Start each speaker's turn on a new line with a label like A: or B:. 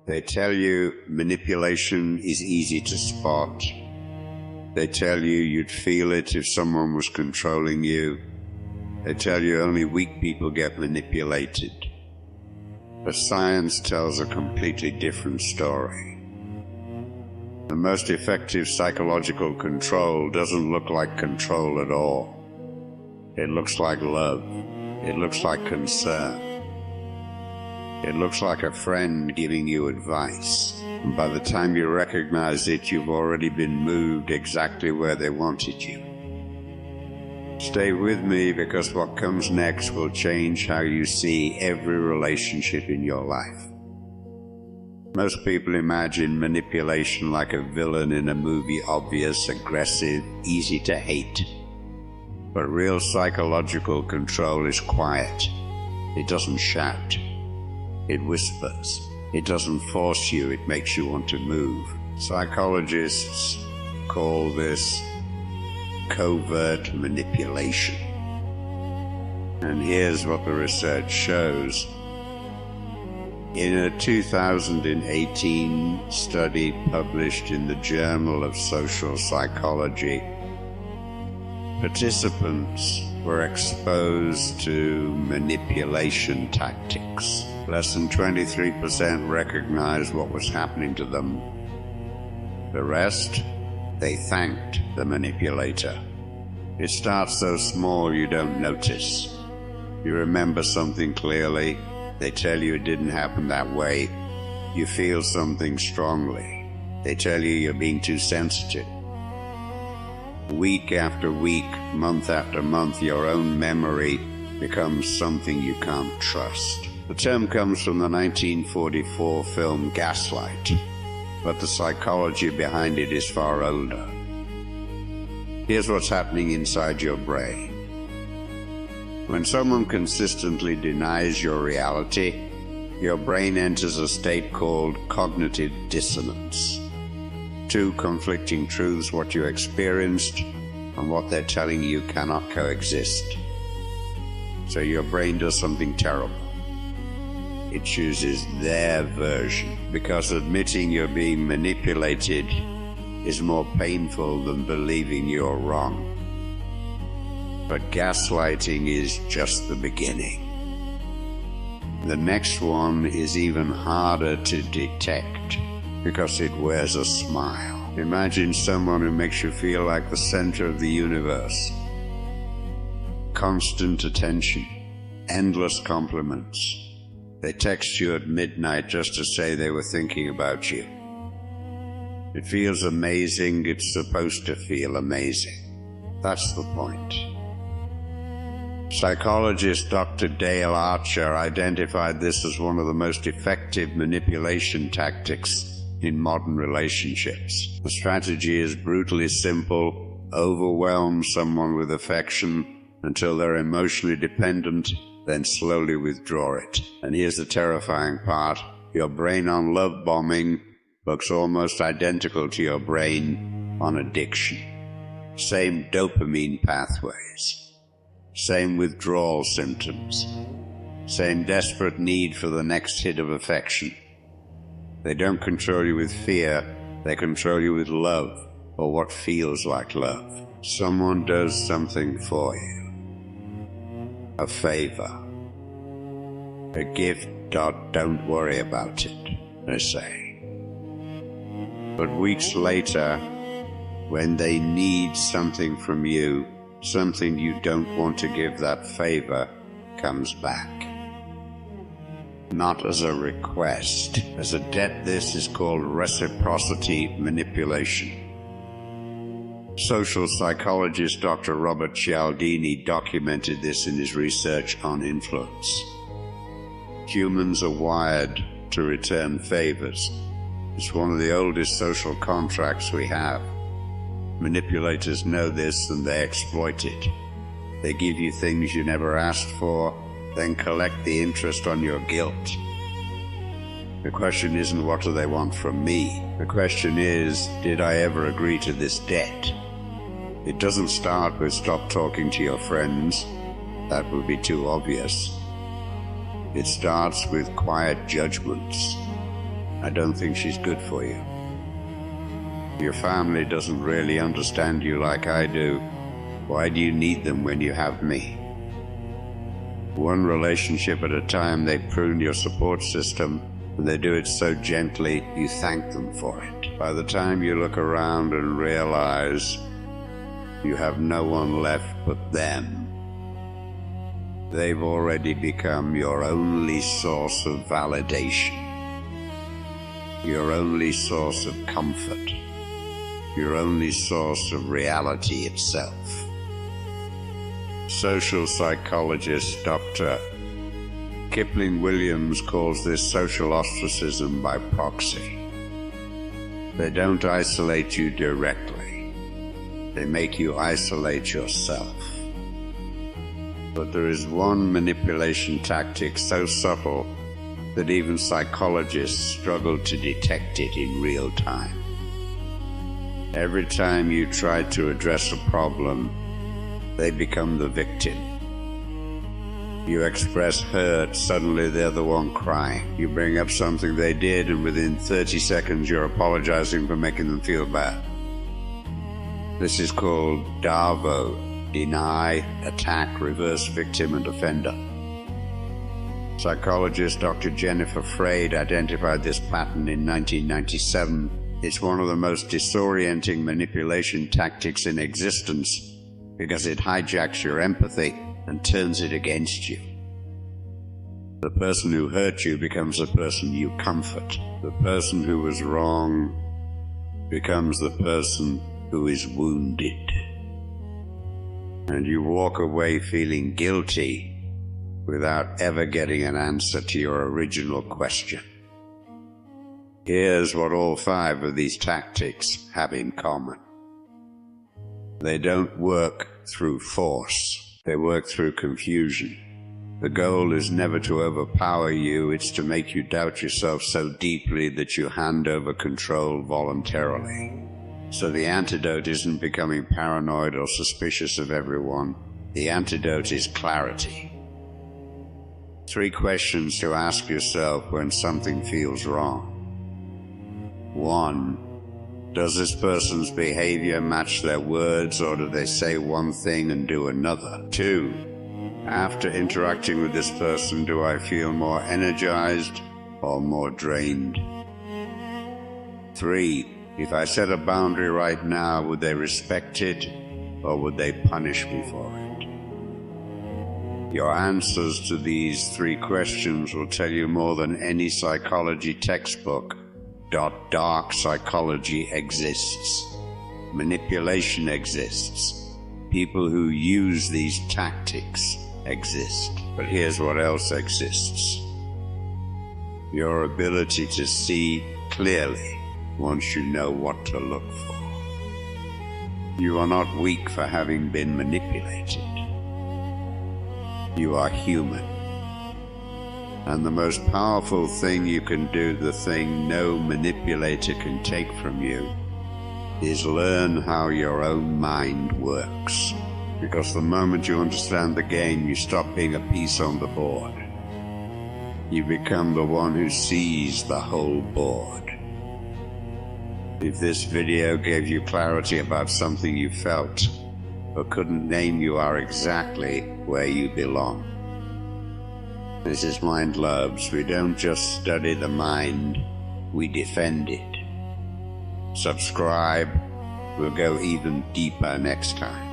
A: They tell you manipulation is easy to spot. They tell you you'd feel it if someone was controlling you. They tell you only weak people get manipulated. But science tells a completely different story. The most effective psychological control doesn't look like control at all. It looks like love. It looks like concern. It looks like a friend giving you advice. And by the time you recognize it, you've already been moved exactly where they wanted you. Stay with me, because what comes next will change how you see every relationship in your life. Most people imagine manipulation like a villain in a movie, obvious, aggressive, easy to hate. But real psychological control is quiet. It doesn't shout. It whispers. It doesn't force you, it makes you want to move. Psychologists call this covert manipulation. And here's what the research shows. In a 2018 study published in the Journal of Social Psychology, participants were exposed to manipulation tactics. Less than 23% recognized what was happening to them. The rest, they thanked the manipulator. It starts so small you don't notice. You remember something clearly. They tell you it didn't happen that way. You feel something strongly. They tell you you're being too sensitive. Week after week, month after month, your own memory becomes something you can't trust. The term comes from the 1944 film Gaslight, but the psychology behind it is far older. Here's what's happening inside your brain. When someone consistently denies your reality, your brain enters a state called cognitive dissonance. Two conflicting truths, what you experienced and what they're telling you, cannot coexist. So your brain does something terrible. It chooses their version, because admitting you're being manipulated is more painful than believing you're wrong. But gaslighting is just the beginning. The next one is even harder to detect, because it wears a smile. Imagine someone who makes you feel like the center of the universe. Constant attention, endless compliments. They text you at midnight just to say they were thinking about you. It feels amazing. It's supposed to feel amazing. That's the point. Psychologist Dr. Dale Archer identified this as one of the most effective manipulation tactics in modern relationships. The strategy is brutally simple. Overwhelm someone with affection until they're emotionally dependent, then slowly withdraw it. And here's the terrifying part. Your brain on love bombing looks almost identical to your brain on addiction. Same dopamine pathways. Same withdrawal symptoms. Same desperate need for the next hit of affection. They don't control you with fear. They control you with love, or what feels like love. Someone does something for you. A favor, a gift. Don't worry about it, they say. But weeks later, when they need something from you, something you don't want to give that favor comes back. Not as a request, as a debt. This is called reciprocity manipulation. Social psychologist Dr. Robert Cialdini documented this in his research on influence. Humans are wired to return favors. It's one of the oldest social contracts we have. Manipulators know this and they exploit it. They give you things you never asked for, then collect the interest on your guilt. The question isn't what do they want from me? The question is, did I ever agree to this debt? It doesn't start with stop talking to your friends. That would be too obvious. It starts with quiet judgments. I don't think she's good for you. Your family doesn't really understand you like I do. Why do you need them when you have me? One relationship at a time, they prune your support system, and they do it so gently you thank them for it. By the time you look around and realize you have no one left but them, they've already become your only source of validation, your only source of comfort, your only source of reality itself. Social psychologist Dr. Kipling Williams calls this social ostracism by proxy. They don't isolate you directly. They make you isolate yourself. But there is one manipulation tactic so subtle that even psychologists struggle to detect it in real time. Every time you try to address a problem, they become the victim. You express hurt, suddenly they're the one crying. You bring up something they did, and within 30 seconds you're apologizing for making them feel bad. This is called DARVO. Deny, attack, reverse victim, and offender. Psychologist Dr. Jennifer Freyd identified this pattern in 1997. It's one of the most disorienting manipulation tactics in existence because it hijacks your empathy and turns it against you. The person who hurt you becomes the person you comfort. The person who was wrong becomes the person who is wounded. And you walk away feeling guilty without ever getting an answer to your original question. Here's what all 5 of these tactics have in common. They don't work through force. They work through confusion. The goal is never to overpower you. It's to make you doubt yourself so deeply that you hand over control voluntarily. So the antidote isn't becoming paranoid or suspicious of everyone. The antidote is clarity. 3 questions to ask yourself when something feels wrong. 1. Does this person's behavior match their words, or do they say one thing and do another? 2. After interacting with this person, do I feel more energized or more drained? 3. If I set a boundary right now, would they respect it, or would they punish me for it? Your answers to these 3 questions will tell you more than any psychology textbook. Dark psychology exists. Manipulation exists. People who use these tactics exist. But here's what else exists. Your ability to see clearly once you know what to look for. You are not weak for having been manipulated. You are human. And the most powerful thing you can do, the thing no manipulator can take from you, is learn how your own mind works. Because the moment you understand the game, you stop being a piece on the board. You become the one who sees the whole board. If this video gave you clarity about something you felt, but couldn't name, you are exactly where you belong. This is MindLabs. We don't just study the mind, we defend it. Subscribe. We'll go even deeper next time.